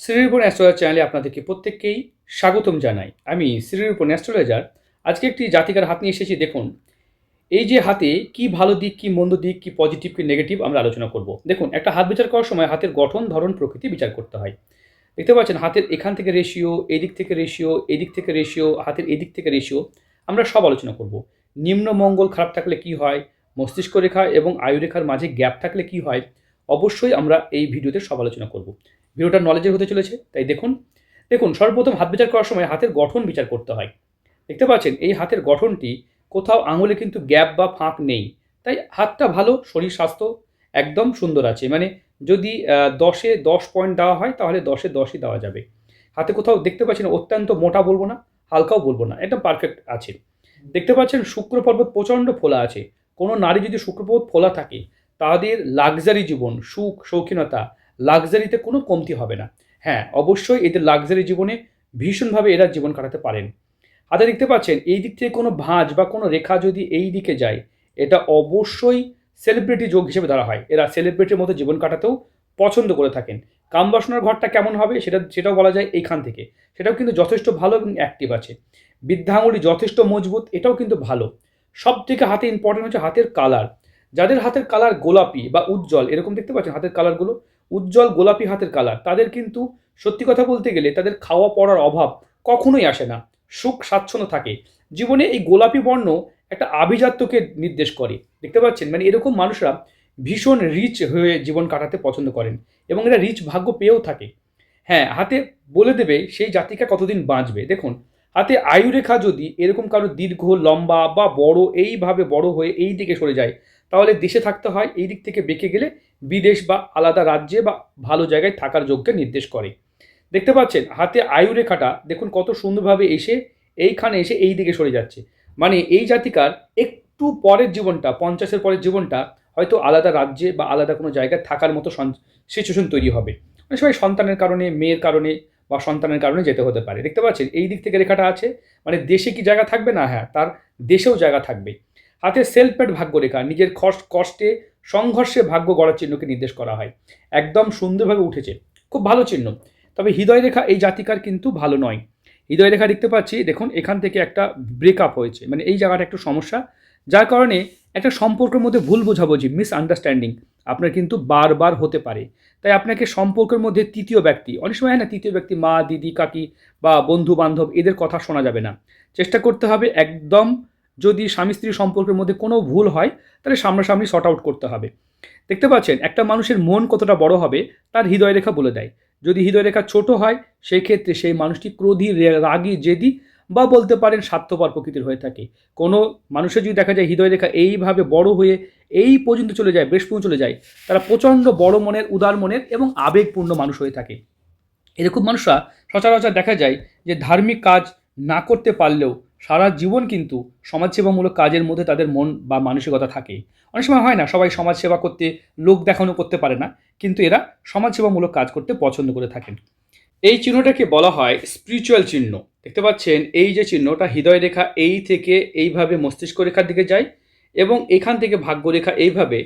Shrirupan astrologer চ্যানেলে আপনাদেরকে প্রত্যেককেই স্বাগতম জানাই। আমি শ্রীরূপন অ্যাস্ট্রোলজার। আজকে একটি জাতিকার হাত নিয়ে এসেছি। দেখুন, এই যে হাতে কি ভালো দিক, কি মন্দ দিক, কি পজিটিভ, কি নেগেটিভ আমরা আলোচনা করব। দেখুন, একটা হাত বিচার করার সময় হাতের গঠন, ধরন, প্রকৃতি বিচার করতে হয়। দেখতে পাচ্ছেন হাতের এখান থেকে রেশিও, এদিক থেকে রেশিও, এদিক থেকে রেশিও, হাতের এদিক থেকে রেশিও আমরা সব আলোচনা করব। নিম্ন মঙ্গল খারাপ থাকলে কি হয়, মস্তিষ্ক রেখা এবং আয়ুরেখার মাঝে গ্যাপ থাকলে কি হয়, অবশ্যই আমরা এই ভিডিওতে সব আলোচনা করব। ভিডিওটা নলেজের হতে চলেছে, তাই দেখুন। দেখুন, সর্বপ্রথম হাত বিচার করার সময় হাতের গঠন বিচার করতে হয়। দেখতে পাচ্ছেন এই হাতের গঠনটি, কোথাও আঙুলে কিন্তু গ্যাপ বা ফাঁক নেই, তাই হাতটা ভালো, শরীর স্বাস্থ্য একদম সুন্দর আছে। মানে যদি 10-এ 10 পয়েন্ট দেওয়া হয় তাহলে 10-এ 10ই দেওয়া যাবে। হাতে কোথাও দেখতে পাচ্ছেন অত্যন্ত মোটা বলবো না, হালকাও বলবো না, একদম পারফেক্ট আছে। দেখতে পাচ্ছেন শুক্র পর্বত প্রচণ্ড ফোলা আছে। কোনো নারী যদি শুক্র পর্বত ফোলা থাকে, তাদের লাক্সারি জীবন, সুখ শৌখিনতা, লাক্সারিতে কোনো কমতি হবে না। হ্যাঁ, অবশ্যই এদের লাক্সারি জীবনে ভীষণভাবে এরা জীবন কাটাতে পারেন। হাতে দেখতে পাচ্ছেন এই দিক থেকে কোনো ভাঁজ বা কোনো রেখা যদি এই দিকে যায়, এটা অবশ্যই সেলিব্রিটি যোগ হিসেবে ধরা হয়। এরা সেলিব্রিটির মতো জীবন কাটাতেও পছন্দ করে থাকেন। কামবাসনার ঘরটা কেমন হবে সেটাও বলা যায় এইখান থেকে। সেটাও কিন্তু যথেষ্ট ভালো এবং অ্যাক্টিভ আছে। বৃদ্ধাঙ্গুলি যথেষ্ট মজবুত, এটাও কিন্তু ভালো। সব থেকে হাতে ইম্পর্টেন্ট হচ্ছে হাতের কালার। যাদের হাতের কালার গোলাপি বা উজ্জ্বল, এরকম দেখতে পাচ্ছেন হাতের কালারগুলো উজ্জ্বল গোলাপি হাতের কালার, তাদের কিন্তু সত্যি কথা বলতে গেলে তাদের খাওয়া পড়ার অভাব কখনোই আসে না, সুখ স্বাচ্ছন্দ্য থাকে। জীবনে এই গোলাপি বর্ণ একটা আভিজাত্যকে নির্দেশ করে। দেখতে পাচ্ছেন, মানে এরকম মানুষরা ভীষণ রিচ হয়ে জীবন কাটাতে পছন্দ করেন এবং এরা রিচ ভাগ্য পেয়েও থাকে। হ্যাঁ, হাতে বলে দেবে সেই জাতিকা কতদিন বাঁচবে। দেখুন, হাতে আয়ুরেখা যদি এরকম কারো দীর্ঘ, লম্বা বা বড়, এইভাবে বড় হয়ে এই দিকে সরে যায়, তাহলে দেশে থাকতে হয়। এই দিক থেকে বেঁকে গেলে বিদেশ বা আলাদা রাজ্যে বা ভালো জায়গায় থাকার যোগ্যকে নির্দেশ করে। দেখতে পাচ্ছেন হাতে আয়ুরেখাটা দেখুন কত সুন্দরভাবে এসে এইখানে এসে এই দিকে সরে যাচ্ছে। মানে এই জাতিকার একটু পরের জীবনটা, 50-এর পরের জীবনটা হয়তো আলাদা রাজ্যে বা আলাদা কোনো জায়গায় থাকার মতো সিচুয়েশন তৈরি হবে। অনেক সময় সন্তানের কারণে, মেয়ের কারণে বা সন্তানের কারণে যেতে হতে পারে। দেখতে পাচ্ছেন এই দিক থেকে রেখাটা আছে, মানে দেশে কি জায়গা থাকবে না, হ্যাঁ, তার দেশেও জায়গা থাকবে। হাতে সেলফ মেড ভাগ্যরেখা, নিজের কষ্টে সংঘর্ষে ভাগ্য গড়ার চিহ্নকে নির্দেশ করা হয়। একদম সুন্দরভাবে উঠেছে, খুব ভালো চিহ্ন। তবে হৃদয় রেখা এই জাতিকার কিন্তু ভালো নয়। হৃদয় রেখা দেখতে পাচ্ছি, দেখুন এখান থেকে একটা ব্রেকআপ হয়েছে, মানে এই জায়গাটা একটু সমস্যা, যার কারণে একটা সম্পর্কের মধ্যে ভুল বোঝাবুঝি, মিসআন্ডারস্ট্যান্ডিং আপনার কিন্তু বারবার হতে পারে। তাই আপনাকে সম্পর্কের মধ্যে তৃতীয় ব্যক্তি, অনেক সময় হয় না, তৃতীয় ব্যক্তি মা, দিদি, কাকি বা বন্ধু বান্ধব, এদের কথা শোনা যাবে না। চেষ্টা করতে হবে একদম, যদি স্বামী স্ত্রীর সম্পর্কের মধ্যে কোনো ভুল হয় তাহলে সামনাসামনি শর্ট আউট করতে হবে। দেখতে পাচ্ছেন একটা মানুষের মন কতটা বড় হবে তার হৃদয় রেখা বলে দেয়। যদি হৃদয় রেখা ছোট হয়, সেই ক্ষেত্রে সেই মানুষটি ক্রোধী, রাগী, জেদি বা বলতে পারেন স্বার্থপর প্রকৃতির হয়ে থাকে। কোনো মানুষের যদি দেখা যায় হৃদয় রেখা এইভাবে বড় হয়ে এই পর্যন্ত চলে যায়, বেশ পর্যন্ত চলে যায়, তারা প্রচণ্ড বড় মনের, উদার মনের এবং আবেগপূর্ণ মানুষ হয়ে থাকে। এরকম মানুষরা সচরাচর দেখা যায় যে ধার্মিক কাজ না করতে পারলেও সারা জীবন কিন্তু সমাজসেবামূলক কাজের মধ্যে তাদের মন বা মানসিকতা থাকে। অনেক সময় হয় না সবাই সমাজসেবা করতে, লোক দেখানো করতে পারে না, কিন্তু এরা সমাজসেবামূলক কাজ করতে পছন্দ করে থাকেন। এই চিহ্নটাকে বলা হয় স্পিরিচুয়াল চিহ্ন। দেখতে পাচ্ছেন এই যে চিহ্নটা, হৃদয় রেখা এই থেকে এইভাবে মস্তিষ্ক রেখার দিকে যায় এবং এখান থেকে ভাগ্যরেখা এইভাবে।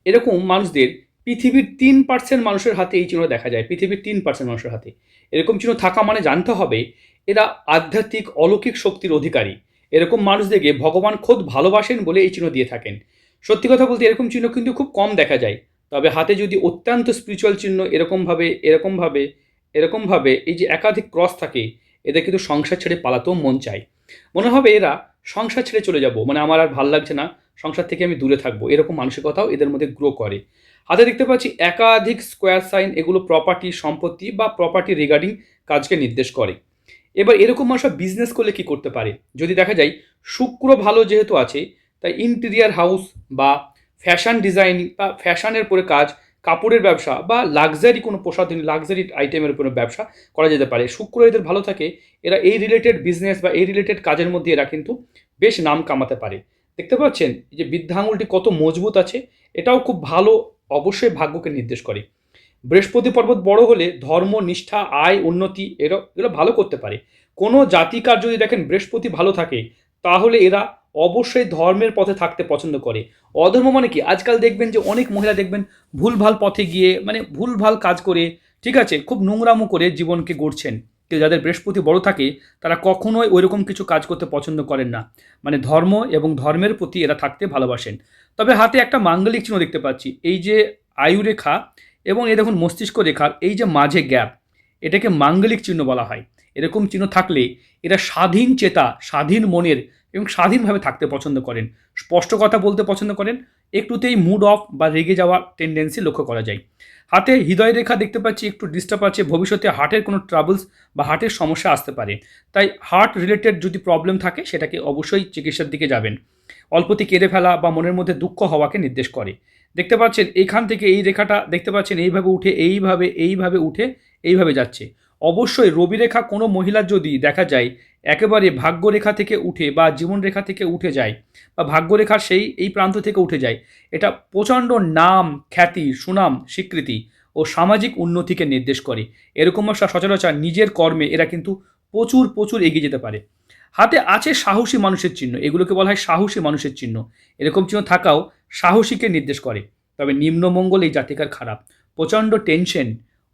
এরকম মানুষদের পৃথিবীর 3% মানুষের হাতে এই চিহ্ন দেখা যায়, পৃথিবীর 3% মানুষের হাতে। এরকম চিহ্ন থাকা মানে জানতে হবে এরা আধ্যাত্মিক অলৌকিক শক্তির অধিকারী। এরকম মানুষদেরকে ভগবান খোদ ভালোবাসেন বলে এই চিহ্ন দিয়ে থাকেন। সত্যি কথা বলতে এরকম চিহ্ন কিন্তু খুব কম দেখা যায়। তবে হাতে যদি অত্যন্ত স্পিরিচুয়াল চিহ্ন এরকমভাবে এই যে একাধিক ক্রস থাকে, এদের কিন্তু সংসার ছেড়ে পালাতেও মন চায়। মনে হবে এরা সংসার ছেড়ে চলে যাব, মানে আমার আর ভাল লাগছে না, সংসার থেকে আমি দূরে থাকবো, এরকম মানসিকতাও এদের মধ্যে গ্রো করে। হাতে দেখতে পাচ্ছি একাধিক স্কোয়ার সাইন, এগুলো প্রপার্টি, সম্পত্তি বা প্রপার্টি রিগার্ডিং কাজকে নির্দেশ করে। এবার এরকম মানুষরা বিজনেস করলে কি করতে পারে, যদি দেখা যায় শুক্র ভালো যেহেতু আছে, তাই ইন্টেরিয়ার হাউস বা ফ্যাশন ডিজাইনিং বা ফ্যাশনের পরে কাজ, কাপড়ের ব্যবসা বা লাক্সারি কোনো প্রসাধনী, লাক্সারি আইটেমের কোনো ব্যবসা করা যেতে পারে। শুক্র এদের ভালো থাকে, এরা এই রিলেটেড বিজনেস বা এই রিলেটেড কাজের মধ্যে এরা কিন্তু বেশ নাম কামাতে পারে। দেখতে পাচ্ছেন এই যে বৃদ্ধাঙ্গুলটি কত মজবুত আছে, এটাও খুব ভালো, অবশ্যই ভাগ্যকে নির্দেশ করে। বৃহস্পতি পর্বত বড় হলে ধর্ম, নিষ্ঠা, আয়, উন্নতি এগুলো ভালো করতে পারে। কোনো জাতিকার যদি দেখেন বৃহস্পতি ভালো থাকে, তাহলে এরা অবশ্যই ধর্মের পথে থাকতে পছন্দ করে। অধর্ম মানে কি, আজকাল দেখবেন যে অনেক মহিলা দেখবেন ভুলভাল পথে গিয়ে, মানে ভুলভাল কাজ করে ঠিক আছে, খুব নোংরামো করে জীবনকে গড়ছেন। কিন্তু যাদের বৃহস্পতি বড় থাকে তারা কখনোই ওইরকম কিছু কাজ করতে পছন্দ করেন না। মানে ধর্ম এবং ধর্মের প্রতি এরা থাকতে ভালোবাসেন। তবে হাতে একটা মাঙ্গলিক চিহ্ন দেখতে পাচ্ছি। এই যে আয়ু রেখা এবং এই দেখুন মস্তিষ্ক রেখার এই যে মাঝে গ্যাপ, এটাকে মাঙ্গলিক চিহ্ন বলা হয়। এরকম চিহ্ন থাকলে এরা স্বাধীন চেতা, স্বাধীন মনের এবং স্বাধীনভাবে থাকতে পছন্দ করেন। স্পষ্ট কথা বলতে পছন্দ করেন। একটুতেই মুড অফ বা রেগে যাওয়ার টেন্ডেন্সি লক্ষ্য করা যায়। হাতে হৃদয় রেখা দেখতে পাচ্ছি একটু ডিস্টার্ব আছে, ভবিষ্যতে হার্টের কোনো ট্রাবলস বা হার্টের সমস্যা আসতে পারে। তাই হার্ট রিলেটেড যদি প্রবলেম থাকে সেটাকে অবশ্যই চিকিৎসার দিকে যাবেন। অল্পতে কেঁদে ফেলা বা মনের মধ্যে দুঃখ হওয়াকে নির্দেশ করে। দেখতে পাচ্ছেন এইখান থেকে এই রেখাটা দেখতে পাচ্ছেন এইভাবে উঠে এইভাবে উঠে এইভাবে যাচ্ছে। অবশ্যই রবি রেখা কোনো মহিলার যদি দেখা যায় একেবারে ভাগ্যরেখা থেকে উঠে বা জীবন রেখা থেকে উঠে যায় বা ভাগ্যরেখার এই প্রান্ত থেকে উঠে যায়, এটা প্রচণ্ড নাম, খ্যাতি, সুনাম, স্বীকৃতি ও সামাজিক উন্নতিকে নির্দেশ করে। এরকম সচরাচর নিজের কর্মে এরা কিন্তু প্রচুর এগিয়ে যেতে পারে। হাতে আছে সাহসী মানুষের চিহ্ন, এগুলোকে বলা হয় সাহসী মানুষের চিহ্ন। এরকম চিহ্ন থাকাও সাহসীকে নির্দেশ করে। তবে নিম্নমঙ্গল এই জাতিকার খারাপ। প্রচণ্ড টেনশন,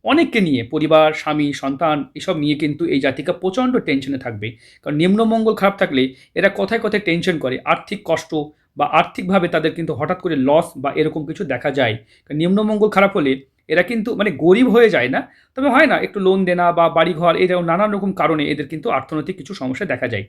অনেককে নিয়ে, পরিবার, স্বামী, সন্তান এসব নিয়ে কিন্তু এই জাতিকা প্রচণ্ড টেনশনে থাকবে। কারণ নিম্নমঙ্গল খারাপ থাকলে এরা কথায় কথায় টেনশন করে, আর্থিক কষ্ট বা আর্থিকভাবে তাদের কিন্তু হঠাৎ করে লস বা এরকম কিছু দেখা যায়। কারণ নিম্নমঙ্গল খারাপ হলে এরা কিন্তু মানে গরিব হয়ে যায় না, তবে হয় না একটু লোন দেনা বা বাড়িঘর এই যেমন নানান রকম কারণে এদের কিন্তু অর্থনৈতিক কিছু সমস্যা দেখা যায়।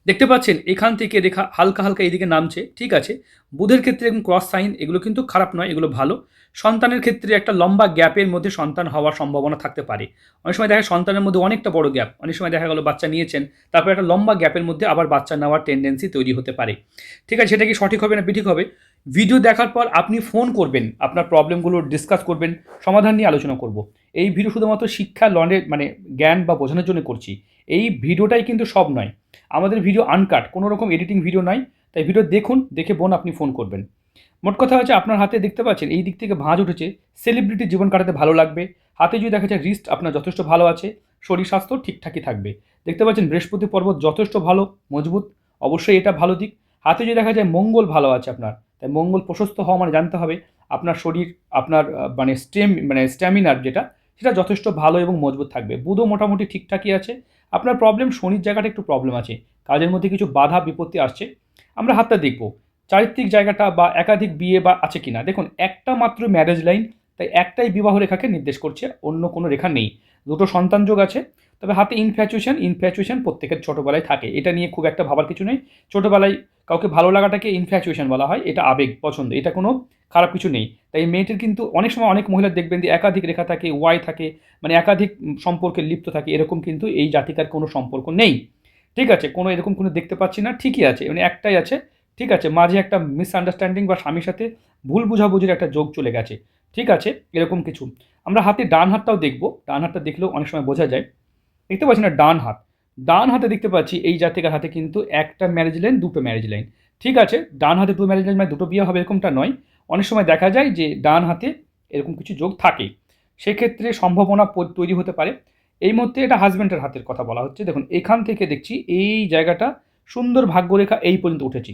দেখতে পাচ্ছেন এখান থেকে রেখা হালকা এদিকে নামছে, ঠিক আছে। বুধের ক্ষেত্রে এবং ক্রস সাইন এগুলো কিন্তু খারাপ নয়, এগুলো ভালো। সন্তানের ক্ষেত্রে একটা লম্বা গ্যাপের মধ্যে সন্তান হওয়ার সম্ভাবনা থাকতে পারে। অনেক সময় দেখা সন্তানের মধ্যে অনেকটা বড় গ্যাপ, অনেক সময় দেখা গেল বাচ্চা নিয়েছেন, তারপর একটা লম্বা গ্যাপের মধ্যে আবার বাচ্চা নেওয়ার টেন্ডেন্সি তৈরি হতে পারে। ঠিক আছে, সেটা কি সঠিক হবে না বেঠিক হবে? ভিডিও দেখার পর আপনি ফোন করবেন, আপনার প্রবলেমগুলো ডিসকাস করবেন, সমাধান নিয়ে আলোচনা করব। এই ভিডিও শুধুমাত্র শিক্ষা লনের মানে জ্ঞান বা বোঝানোর জন্য করছি। এই ভিডিওটাই কিন্তু সব নয়। আমাদের ভিডিও আনকাট, কোনো রকম এডিটিং ভিডিও নয়। তাই ভিডিও দেখুন, দেখে বোন আপনি ফোন করবেন। মোট কথা হচ্ছে আপনার হাতে দেখতে পাচ্ছেন এই দিক থেকে ভাঁজ উঠেছে, সেলিব্রিটি জীবন কাটাতে ভালো লাগবে। হাতে যদি দেখা যায় রিস্ট আপনার যথেষ্ট ভালো আছে, শরীর স্বাস্থ্য ঠিকঠাকই থাকবে। দেখতে পাচ্ছেন বৃহস্পতি পর্বত যথেষ্ট ভালো, মজবুত, অবশ্যই এটা ভালো দিক। হাতে যদি দেখা যায় মঙ্গল ভালো আছে আপনার, তাই মঙ্গল প্রশস্ত হওয়া মানে জানতে হবে আপনার শরীর, আপনার মানে স্ট্যামিনার যেটা, সেটা যথেষ্ট ভালো এবং মজবুত থাকবে। বুধও মোটামুটি ঠিকঠাকই আছে। আপনার প্রবলেম শনির জায়গাটা একটু প্রবলেম আছে, কাজের মধ্যে কিছু বাধা বিপত্তি আসছে। আমরা হাতটা দেখব চারিত্রিক জায়গাটা বা একাধিক বিয়ে বা আছে কিনা। দেখুন একটা মাত্র ম্যারেজ লাইন, তাই একটাই বিবাহ রেখাকে নির্দেশ করছে, অন্য কোনো রেখা নেই। দুটো সন্তান যোগ আছে। তবে হাতে ইনফ্যাচুয়েশন প্রত্যেকের ছোটোবেলায় থাকে, এটা নিয়ে খুব একটা ভাবার কিছু নেই। ছোটোবেলায় কাউকে ভালো লাগাটাকে ইনফ্যাচুয়েশন বলা হয়, এটা আবেগ পছন্দ, এটা কোনো খারাপ কিছু নেই। তাই মেয়েটির কিন্তু অনেক সময় অনেক মহিলা দেখবেন যে একাধিক রেখা থাকে, ওয়াই থাকে, মানে একাধিক সম্পর্কে লিপ্ত থাকে, এরকম কিন্তু এই জাতিকার কোনো সম্পর্ক নেই। ঠিক আছে, কোনো এরকম কোনো দেখতে পাচ্ছি না, ঠিকই আছে, মানে একটাই আছে। ঠিক আছে, মাঝে একটা মিসআন্ডারস্ট্যান্ডিং বা স্বামীর সাথে ভুল বুঝাবুঝির একটা যোগ চলে গেছে। ঠিক আছে, এরকম কিছু। আমরা হাতে ডান হাতটাও দেখব, ডান হাতটা দেখলেও অনেক সময় বোঝা যায়। দেখতে পাচ্ছি না ডান হাত, ডান হাতে দেখতে পাচ্ছি এই জাতিকার হাতে কিন্তু একটা ম্যারেজ লাইন, দুটো ম্যারেজ লাইন। ঠিক আছে, ডান হাতে দুটো ম্যারেজ লাইন মানে দুটো বিয়ে হবে এরকমটা নয়। অনেক সময় দেখা যায় যে ডান হাতে এরকম কিছু যোগ থাকে, সেক্ষেত্রে সম্ভাবনা তৈরি হতে পারে। এই মুহূর্তে এটা হাজব্যান্ডের হাতের কথা বলা হচ্ছে। দেখুন এখান থেকে দেখছি এই জায়গাটা সুন্দর ভাগ্যরেখা এই পর্যন্ত উঠেছি।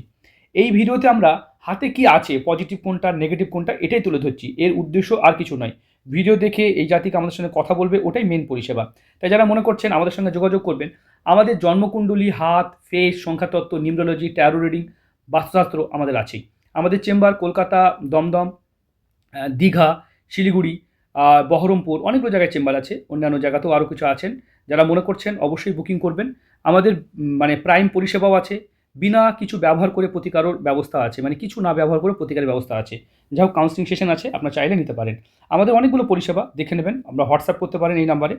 এই ভিডিওতে আমরা হাতে কি আছে, পজিটিভ কোনটা নেগেটিভ কোনটা, এটাই তুলে ধরছি। এর উদ্দেশ্য আর কিছু নয়। ভিডিও দেখে এই জাতিকে আমাদের সঙ্গে কথা বলবে, ওটাই মেন পরিষেবা। তাই যারা মনে করছেন আমাদের সঙ্গে যোগাযোগ করবেন, আমাদের জন্মকুণ্ডলী, হাত, ফেস, সংখ্যাতত্ত্ব, নিউমরোলজি, ট্যারো রিডিং, বাস্তুশাস্ত্র আমাদের আছেই। আমাদের চেম্বার কলকাতা, দমদম, দীঘা, শিলিগুড়ি, বহরমপুর, অনেকগুলো জায়গায় চেম্বার আছে। অন্যান্য জায়গাতেও আরও কিছু আছেন। যারা মনে করছেন অবশ্যই বুকিং করবেন। আমাদের মানে প্রাইম পরিষেবাও আছে। বিনা কিছু ব্যবহার করে প্রতিকারের ব্যবস্থা আছে, মানে কিছু না ব্যবহার করে প্রতিকারের ব্যবস্থা আছে। যাই হোক, কাউন্সিলিং সেশন আছে, আপনারা চাইলে নিতে পারেন। আমাদের অনেকগুলো পরিষেবা দেখে নেবেন, আমরা হোয়াটসঅ্যাপ করতে পারেন এই নাম্বারে।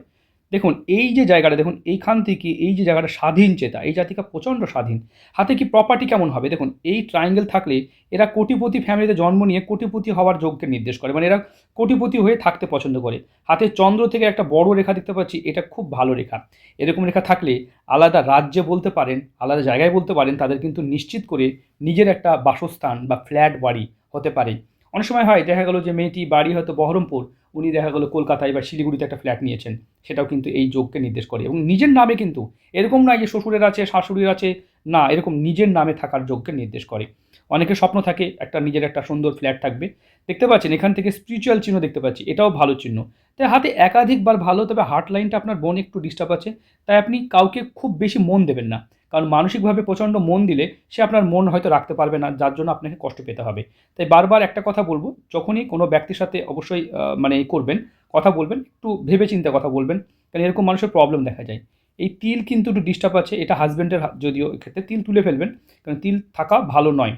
দেখুন এই যে জায়গাটা, দেখুন এইখান থেকে এই যে জায়গাটা স্বাধীন চেতা, এই জাতিকা প্রচণ্ড স্বাধীন। হাতে কি প্রপার্টি কেমন হবে, দেখুন এই ট্রায়াঙ্গেল থাকলে এরা কোটিপতি ফ্যামিলিতে জন্ম নিয়ে কোটিপতি হওয়ার যোগকে নির্দেশ করে, মানে এরা কোটিপতি হয়ে থাকতে পছন্দ করে। হাতে চন্দ্র থেকে একটা বড় রেখা দেখতে পাচ্ছি, এটা খুব ভালো রেখা। এরকম রেখা থাকলে আলাদা রাজ্যে বলতে পারেন, আলাদা জায়গায় বলতে পারেন, তাদের কিন্তু নিশ্চিত করে নিজের একটা বাসস্থান বা ফ্ল্যাট বাড়ি হতে পারে। অনেক সময় হয় দেখা গেল যে মেয়েটি বাড়ি হয়তো বহরমপুর, উনি দেখা গেলো কলকাতায় বা শিলিগুড়িতে একটা ফ্ল্যাট নিয়েছেন, সেটাও কিন্তু এই যোগকে নির্দেশ করে এবং নিজের নামে। কিন্তু এরকম নয় যে শ্বশুরের আছে, শাশুড়ির আছে, না এরকম নিজের নামে থাকার যোগ্যকে নির্দেশ করে। অনেকের স্বপ্ন থাকে একটা নিজের একটা সুন্দর ফ্ল্যাট থাকবে। দেখতে পাচ্ছেন এখান থেকে স্পিরিচুয়াল চিহ্ন দেখতে পাচ্ছি, এটাও ভালো চিহ্ন। তাই হাতে একাধিকবার ভালো, তবে হার্ট লাইনটা আপনার বোন একটু ডিস্টার্ব আছে। তাই আপনি কাউকে খুব বেশি মন দেবেন না, কারণ মানসিকভাবে প্রচণ্ড মন দিলে সে আপনার মন হয়তো রাখতে পারবে না, যার জন্য আপনাকে কষ্ট পেতে হবে। তাই বারবার একটা কথা বলবো, যখনই কোনো ব্যক্তির সাথে অবশ্যই মানে করবেন, কথা বলবেন, একটু ভেবে চিন্তে কথা বলবেন, কারণ এরকম মানুষের প্রবলেম দেখা যায়। এই তিল কিন্তু একটু ডিস্টার্ব আছে, এটা হাজব্যান্ডের যদিও ক্ষেত্রে তিল তুলে ফেলবেন, কারণ তিল থাকা ভালো নয়।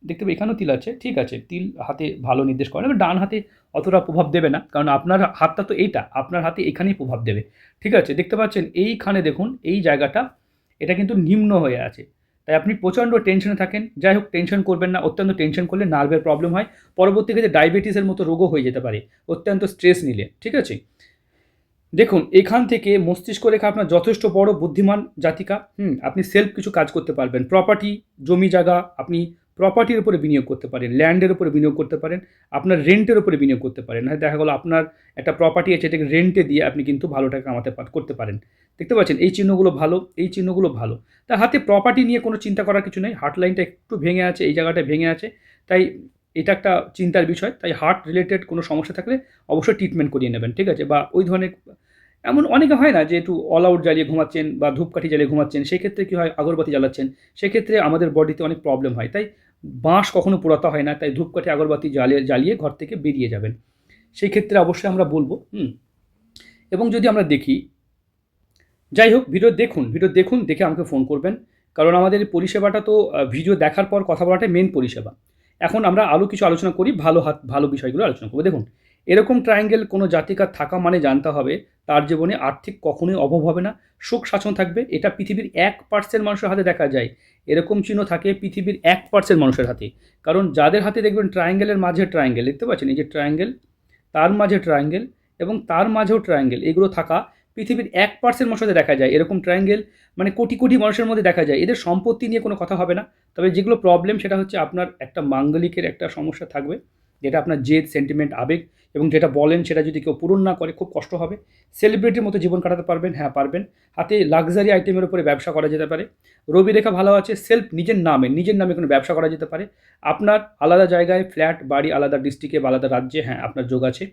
দেখতে পাবে এখানেও তিল আছে, ঠিক আছে, তিল হাতে ভালো নির্দেশ করে, এবার ডান হাতে অতটা প্রভাব দেবে না, কারণ আপনার হাতটা তো এইটা, আপনার হাতে এখানেই প্রভাব দেবে। ঠিক আছে, দেখতে পাচ্ছেন এইখানে দেখুন এই জায়গাটা, এটা কিন্তু নিম্ন হয়ে আছে। তাই আপনি প্রচণ্ড টেনশনে থাকেন। যাই হোক, টেনশন করবেন না, অত্যন্ত টেনশন করলে নার্ভের প্রবলেম হয়, পরবর্তী ক্ষেত্রে ডায়াবেটিসের মতো রোগও হয়ে যেতে পারে অত্যন্ত স্ট্রেস নিলে। ঠিক আছে, দেখুন এখান থেকে মস্তিষ্ক রেখা আপনার যথেষ্ট বড়, বুদ্ধিমান জাতিকা। আপনি সেলফ কিছু কাজ করতে পারবেন, প্রপার্টি, জমি জায়গা, আপনি প্রপার্টির উপরে বিনিয়োগ করতে পারেন, ল্যান্ডের উপরে বিনিয়োগ করতে পারেন, আপনার রেন্টের উপরে বিনিয়োগ করতে পারেন। হ্যাঁ, দেখা গেলো আপনার একটা প্রপার্টি আছে, এটাকে রেন্টে দিয়ে আপনি কিন্তু ভালো টাকা কামাতে করতে পারেন। দেখতে পাচ্ছেন এই চিহ্নগুলো ভালো, এই চিহ্নগুলো ভালো। তা হাতে প্রপার্টি নিয়ে কোনো চিন্তা করার কিছু নেই, হার্ট লাইনটা একটু ভেঙে আছে, এই জায়গাটা ভেঙে আছে, তাই এটা একটা চিন্তার বিষয়। তাই হার্ট রিলেটেড কোনো সমস্যা থাকলে অবশ্যই ট্রিটমেন্ট করিয়ে নেবেন। ঠিক আছে, বা ওই ধরনের এমন অনেকে হয় না যে একটু অল আউট জ্বালিয়ে ঘুমাচ্ছেন বা ধূপকাঠি জ্বালিয়ে ঘুমাচ্ছেন, সেক্ষেত্রে কী হয়, আগরবাতি জ্বালাচ্ছেন, সেক্ষেত্রে আমাদের বডিতে অনেক প্রবলেম হয়। তাই বাঁশ কখনো পোড়াতে হয় না, তাই ধূপকাঠি আগরবাতি জ্বালিয়ে জ্বালিয়ে ঘর থেকে বেরিয়ে যাবেন। সেই ক্ষেত্রে অবশ্যই আমরা বলবো। এবং যদি আমরা দেখি, যাই হোক, ভিডিও দেখুন, ভিডিও দেখুন, দেখে আমাকে ফোন করবেন, কারণ আমাদের এই পরিষেবাটা তো ভিডিও দেখার পর কথা বলাটাই মেন পরিষেবা। এখন আমরা আরও কিছু আলোচনা করি, ভালো বিষয়গুলো আলোচনা করবো। দেখুন, এরকম ট্রায়াঙ্গেল কোনো জাতিকার থাকা মানে জানতে হবে তার জীবনে আর্থিক কখনোই অভাব হবে না, সুখ শাসন থাকবে। এটা পৃথিবীর 1% মানুষের হাতে দেখা যায়, এরকম চিহ্ন থাকে পৃথিবীর 1% মানুষের হাতে। কারণ যাদের হাতে দেখবেন ট্রায়াঙ্গেলের মাঝে ট্রায়াঙ্গেল, দেখতে পাচ্ছেন এই যে ট্রায়াঙ্গেল, তার মাঝে ট্রায়াঙ্গেল এবং তার মাঝেও ট্রায়াঙ্গেল, এগুলো থাকা পৃথিবীর 1% মানুষের সাথে দেখা যায়। এরকম ট্রায়াঙ্গেল মানে কোটি কোটি মানুষের মধ্যে দেখা যায়। এদের সম্পত্তি নিয়ে কোনো কথা হবে না, তবে যেগুলো প্রবলেম সেটা হচ্ছে আপনার একটা মাঙ্গলিকের একটা সমস্যা থাকবে, যেটা আপনার জেদ, সেন্টিমেন্ট, আবেগ, এবং যেটা বলেন সেটা যদি কেউ পূরণ না করে খুব কষ্ট হবে। সেলিব্রিটির মতো জীবন কাটাতে পারবেন, হ্যাঁ পারবেন। হাতে লাক্সারি আইটেমের উপরে ব্যবসা করা যেতে পারে। রবি রেখা ভালো আছে, সেলফ নিজের নামে কোনো ব্যবসা করা যেতে পারে। আপনার আলাদা জায়গায় ফ্ল্যাট, বাড়ি, আলাদা ডিস্ট্রিক্টে বা আলাদা রাজ্যে, হ্যাঁ আপনার যোগ আছে।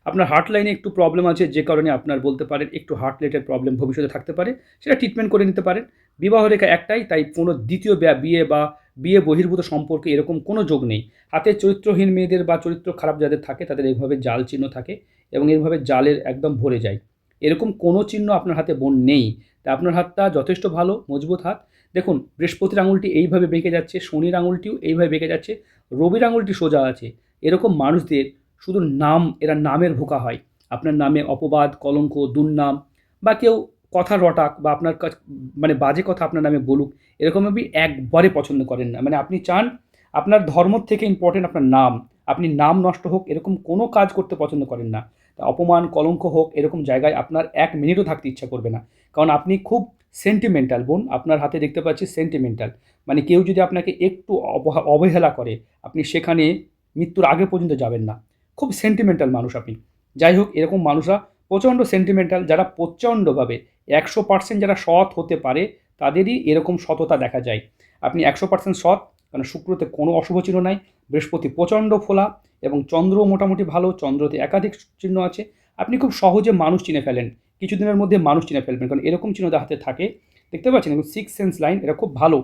আপনার হার্ট লাইনে একটু প্রবলেম আছে, যে কারণে আপনার বলতে পারেন একটু হার্ট রিলেটেড প্রবলেম ভবিষ্যতে থাকতে পারে, সেটা ট্রিটমেন্ট করে নিতে পারেন। বিবাহ রেখা একটাই, তাই কোনো দ্বিতীয় বিয়ে বা বিয়ে বহির্ভূত সম্পর্কে এরকম কোনো যোগ নেই। হাতে চরিত্রহীন মেয়েদের বা চরিত্র খারাপ যাদের থাকে তাদের এইভাবে জাল চিহ্ন থাকে এবং এইভাবে জালের একদম ভরে যায়। এরকম কোনো চিহ্ন আপনার হাতে বোন নেই, তাই আপনার হাতটা যথেষ্ট ভালো, মজবুত হাত। দেখুন, বৃহস্পতির আঙুলটি এইভাবে বেঁকে যাচ্ছে, শনির আঙুলটিও এইভাবে বেঁকে যাচ্ছে, রবির আঙুলটি সোজা আছে। এরকম মানুষদের শুধু এরা নামের ভোকা হয়। আপনার নামে অপবাদ, কলঙ্ক, দুর্নাম, বা কেউ কথা রটাক বা আপনার মানে বাজে কথা আপনার নামে বলুক, এরকম আপনি একবারে পছন্দ করেন না। মানে আপনি চান আপনার ধর্ম থেকে ইম্পর্টেন্ট আপনার নাম, আপনি নাম নষ্ট হোক এরকম কোনো কাজ করতে পছন্দ করেন না। তা অপমান, কলঙ্ক হোক এরকম জায়গায় আপনার 1 মিনিটও থাকতে ইচ্ছা করবে না, কারণ আপনি খুব সেন্টিমেন্টাল বোন। আপনার হাতে দেখতে পাচ্ছি সেন্টিমেন্টাল, মানে কেউ যদি আপনাকে একটু অবহেলা করে আপনি সেখানে মৃত্যুর আগে পর্যন্ত যাবেন না। খুব সেন্টিমেন্টাল মানুষ আপনি। যাই হোক, এরকম মানুষরা প্রচণ্ড সেন্টিমেন্টাল, যারা প্রচণ্ডভাবে 100% যারা সৎ হতে পারে তাদেরই এরকম সততা দেখা যায়। আপনি 100% সৎ, কারণ শুক্রতে কোনো অশুভ চিহ্ন নাই, বৃহস্পতি প্রচণ্ড ফোলা এবং চন্দ্রও মোটামুটি ভালো, চন্দ্রতে একাধিক চিহ্ন আছে। আপনি খুব সহজে মানুষ চিনে ফেলেন, কিছুদিনের মধ্যে মানুষ চিনে ফেলবেন, কারণ এরকম চিহ্ন হাতে থাকে। দেখতে পাচ্ছেন এবং 6 সেন্স লাইন, এরা খুব ভালো,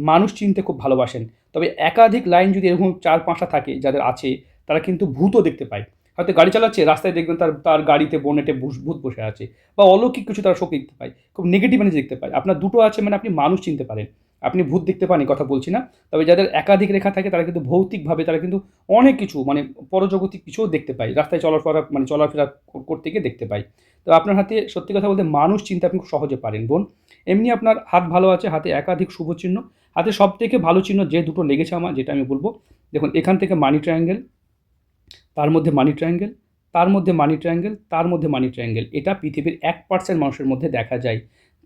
মানুষ চিনতে খুব ভালোবাসেন। তবে একাধিক লাইন যদি এরকম 4-5টা থাকে যাদের আছে, তারা কিন্তু ভূতও দেখতে পায়। হয়তো গাড়ি চালাচ্ছে, রাস্তায় দেখবেন তার তার গাড়িতে বনেটে ভূত বসে আছে, বা অলৌকিক কিছু তারা শক্তি দেখতে পায়, খুব নেগেটিভ এনার্জি দেখতে পায়। আপনার দুটো আছে মানে আপনি মানুষ চিনতে পারেন, আপনি ভূত দেখতে পান এই কথা বলছি না। তবে যাদের একাধিক রেখা থাকে তারা কিন্তু ভৌতিকভাবে তারা কিন্তু অনেক কিছু মানে পরজগতিক কিছুও দেখতে পায়, রাস্তায় চলাফেরা করতে গিয়ে দেখতে পায়। তো আপনার হাতে সত্যি কথা বলতে মানুষ চিনতে আপনি খুব সহজে পারেন বোন। এমনি আপনার হাত ভালো আছে, হাতে একাধিক শুভ চিহ্ন। হাতে সবথেকে ভালো চিহ্ন যে দুটো লেগেছে আমার, যেটা আমি বলবো, দেখুন এখান থেকে মানি ট্রায়াঙ্গেল, তার মধ্যে মানি ট্রায়াঙ্গেল, তার মধ্যে মানি ট্রায়াঙ্গেল, তার মধ্যে মানি ট্রায়াঙ্গেল, এটা পৃথিবীর 1% মানুষের মধ্যে দেখা যায়।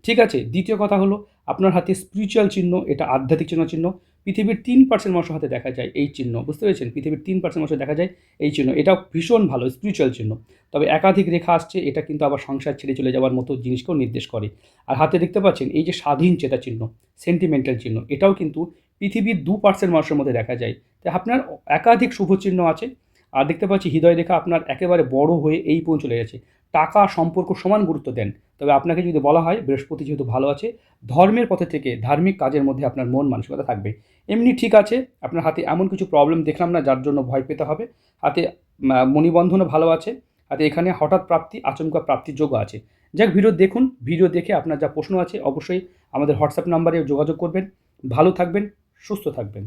ঠিক আছে, দ্বিতীয় কথা হলো আপনার হাতে স্পিরিচুয়াল চিহ্ন, এটা আধ্যাত্মিক চিহ্ন। পৃথিবীর 3% মানুষের হাতে দেখা যায় এই চিহ্ন, বুঝতে পেরেছেন? পৃথিবীর 3% মানুষের দেখা যায় এই চিহ্ন। এটাও ভীষণ ভালো স্পিরিচুয়াল চিহ্ন। তবে একাধিক রেখা আসছে, এটা কিন্তু আবার সংসার ছেড়ে চলে যাওয়ার মতো জিনিসকেও নির্দেশ করে। আর হাতে দেখতে পাচ্ছেন এই যে স্বাধীন চেতা চিহ্ন, সেন্টিমেন্টাল চিহ্ন, এটাও কিন্তু পৃথিবীর 2% মানুষের মধ্যে দেখা যায়। তাই আপনার একাধিক শুভ চিহ্ন আছে। আর দেখতে পাচ্ছি হৃদয় রেখা আপনার একেবারে বড় হয়ে এই পর্যন্ত চলে গেছে। টাকা সম্পর্ক সমান গুরুত্ব দেন। তবে আপনাকে যদি বলা হয় বৃহস্পতি যেহেতু ভালো আছে, ধর্মের পথে থেকে ধার্মিক কাজের মধ্যে আপনার মন মানসিকতা থাকবে। এমনি ঠিক আছে, আপনার হাতে এমন কিছু প্রবলেম দেখলাম না যার জন্য ভয় পেতে হবে। হাতে মণিবন্ধনও ভালো আছে। হাতে এখানে হঠাৎ প্রাপ্তি, আচমকা প্রাপ্তির যোগ আছে। যাক, ভিডিও দেখুন, ভিডিও দেখে আপনার যা প্রশ্ন আছে অবশ্যই আমাদের হোয়াটসঅ্যাপ নাম্বারে যোগাযোগ করবেন। ভালো থাকবেন, সুস্থ থাকবেন।